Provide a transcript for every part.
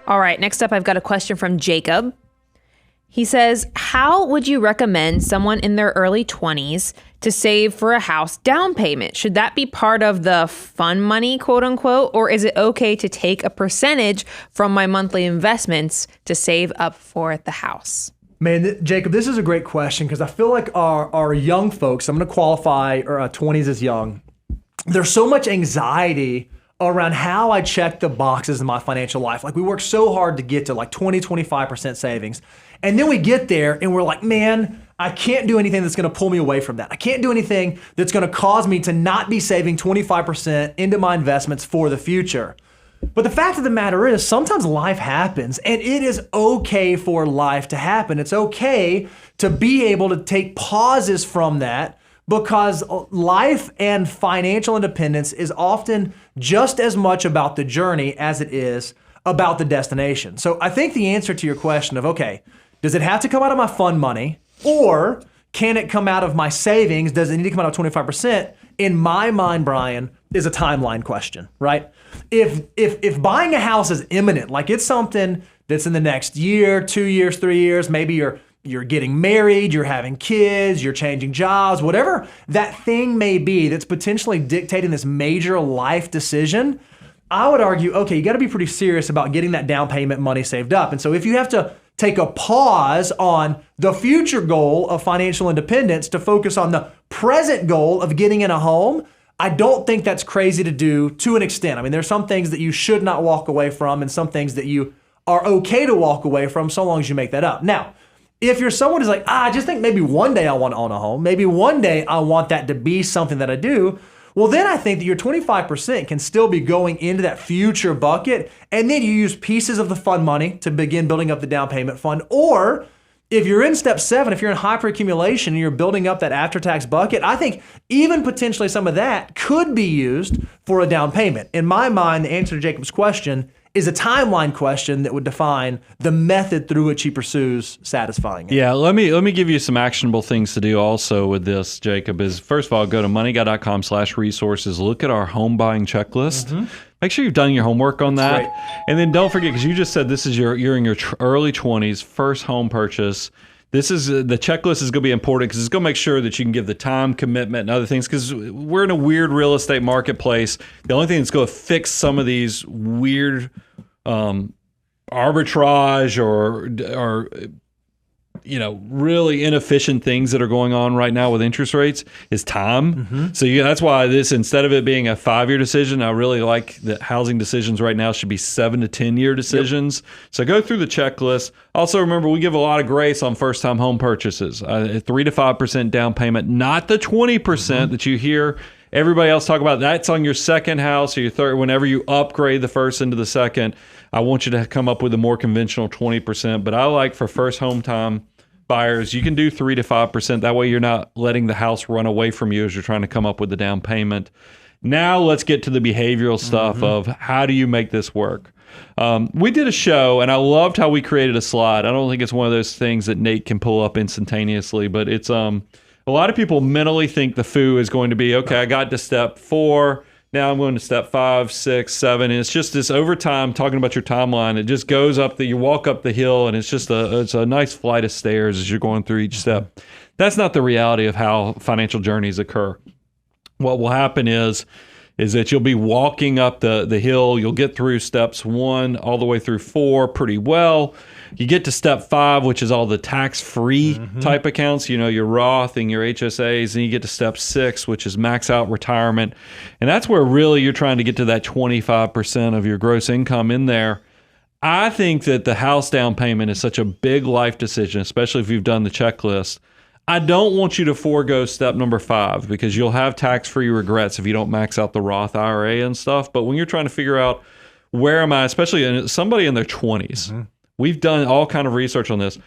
All right, next up, I've got a question from Jacob. He says, how would you recommend someone in their early 20s to save for a house down payment? Should that be part of the fun money, quote unquote, or is it okay to take a percentage from my monthly investments to save up for the house? Man, Jacob, this is a great question because I feel like our young folks, I'm going to qualify our 20s as young, there's so much anxiety around how I check the boxes in my financial life. Like we work so hard to get to like 20, 25% savings. And then we get there and we're like, man, I can't do anything that's going to pull me away from that. I can't do anything that's going to cause me to not be saving 25% into my investments for the future. But the fact of the matter is sometimes life happens and it is okay for life to happen. It's okay to be able to take pauses from that because life and financial independence is often just as much about the journey as it is about the destination. So I think the answer to your question of, okay, does it have to come out of my fund money or can it come out of my savings? Does it need to come out of 25%? In my mind, Brian, is a timeline question, right? If buying a house is imminent, like it's something that's in the next year, 2 years, 3 years, maybe you're getting married, you're having kids, you're changing jobs, whatever that thing may be that's potentially dictating this major life decision, I would argue, okay, you got to be pretty serious about getting that down payment money saved up. And so if you have to take a pause on the future goal of financial independence to focus on the present goal of getting in a home, I don't think that's crazy to do to an extent. I mean, there's some things that you should not walk away from and some things that you are okay to walk away from so long as you make that up. Now, if you're someone who's like, I just think maybe one day I want to own a home, maybe one day I want that to be something that I do, well, then I think that your 25% can still be going into that future bucket, and then you use pieces of the fund money to begin building up the down payment fund. Or if you're in step 7, if you're in hyperaccumulation and you're building up that after-tax bucket, I think even potentially some of that could be used for a down payment. In my mind, the answer to Jacob's question is a timeline question that would define the method through which he pursues satisfying it. Yeah, let me give you some actionable things to do also with this, Jacob, is first of all, go to moneyguy.com/resources, look at our home buying checklist. Mm-hmm. Make sure you've done your homework on that. Right. And then don't forget, because you just said this is you're in your early 20s, first home purchase. This is the checklist is going to be important because it's going to make sure that you can give the time commitment and other things, because we're in a weird real estate marketplace. The only thing that's going to fix some of these weird arbitrage or really inefficient things that are going on right now with interest rates is time. Mm-hmm. So that's why this, instead of it being a 5-year decision, I really like that housing decisions right now should be 7 to 10-year decisions. Yep. So go through the checklist. Also remember, we give a lot of grace on first-time home purchases. 3 to 5% down payment, not the 20% that you hear everybody else talk about. That's on your second house or your third. Whenever you upgrade the first into the second, I want you to come up with a more conventional 20%. But I like for first home time buyers, you can do 3 to 5%. That way you're not letting the house run away from you as you're trying to come up with the down payment. Now let's get to the behavioral stuff of how do you make this work? We did a show and I loved how we created a slide. I don't think it's one of those things that Nate can pull up instantaneously, but it's a lot of people mentally think the FOO is going to be, okay, I got to step 4. Now I'm going to step 5, 6, 7. And it's just this over time, talking about your timeline, it just goes up you walk up the hill and it's just it's a nice flight of stairs as you're going through each step. That's not the reality of how financial journeys occur. What will happen is that you'll be walking up the hill. You'll get through steps 1 all the way through 4 pretty well. You get to step 5, which is all the tax-free type accounts, your Roth and your HSAs, and you get to step 6, which is max out retirement. And that's where really you're trying to get to that 25% of your gross income in there. I think that the house down payment is such a big life decision, especially if you've done the checklist. I don't want you to forego step number 5 because you'll have tax-free regrets if you don't max out the Roth IRA and stuff. But when you're trying to figure out where am I, especially somebody in their 20s, we've done all kind of research on this.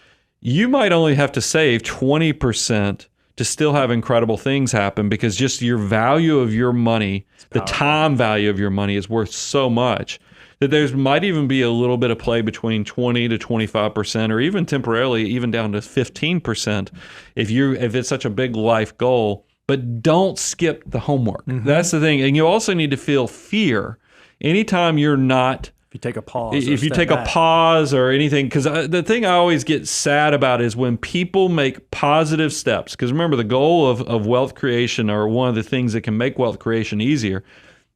You might only have to save 20% to still have incredible things happen because just your value of your money, the time value of your money is worth so much that there might even be a little bit of play between 20 to 25% or even temporarily even down to 15% if it's such a big life goal. But don't skip the homework. That's the thing. And you also need to feel fear anytime you're not If you take a pause. If you take a pause or anything, because the thing I always get sad about is when people make positive steps. Because remember, the goal of wealth creation, or one of the things that can make wealth creation easier,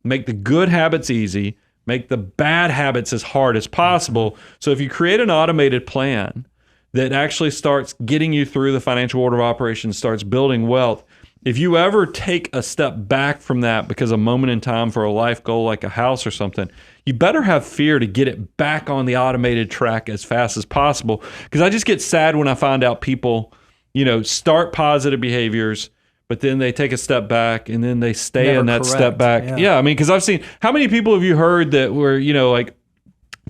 make the good habits easy, make the bad habits as hard as possible. So if you create an automated plan that actually starts getting you through the financial order of operations, starts building wealth, if you ever take a step back from that because a moment in time for a life goal like a house or something, you better have fear to get it back on the automated track as fast as possible. Because I just get sad when I find out people, start positive behaviors, but then they take a step back and then they stay Never in that correct. step back. Yeah, I mean, because I've seen, how many people have you heard that were, like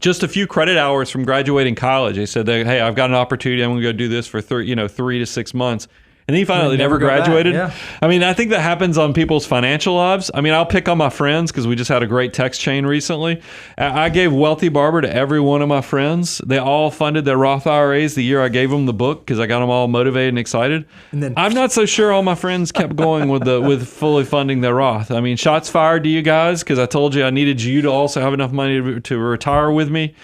just a few credit hours from graduating college, they said, hey, I've got an opportunity, I'm going to go do this for 3 to 6 months. And then you find out they never graduated. Yeah. I mean, I think that happens on people's financial lives. I mean, I'll pick on my friends because we just had a great text chain recently. I gave Wealthy Barber to every one of my friends. They all funded their Roth IRAs the year I gave them the book because I got them all motivated and excited. And then I'm not so sure all my friends kept going with fully funding their Roth. I mean, shots fired to you guys because I told you I needed you to also have enough money to retire with me.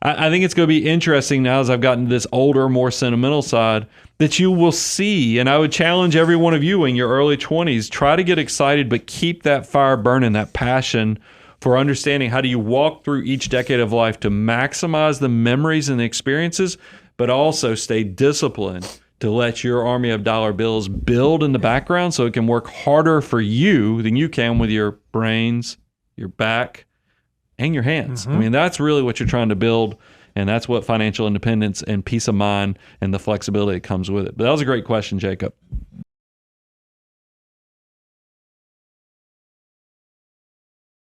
I think it's going to be interesting now as I've gotten to this older, more sentimental side that you will see, and I would challenge every one of you in your early 20s, try to get excited, but keep that fire burning, that passion for understanding how do you walk through each decade of life to maximize the memories and the experiences, but also stay disciplined to let your army of dollar bills build in the background so it can work harder for you than you can with your brains, your back, and your hands. I mean, that's really what you're trying to build, and that's what financial independence and peace of mind and the flexibility that comes with it. But that was a great question, Jacob.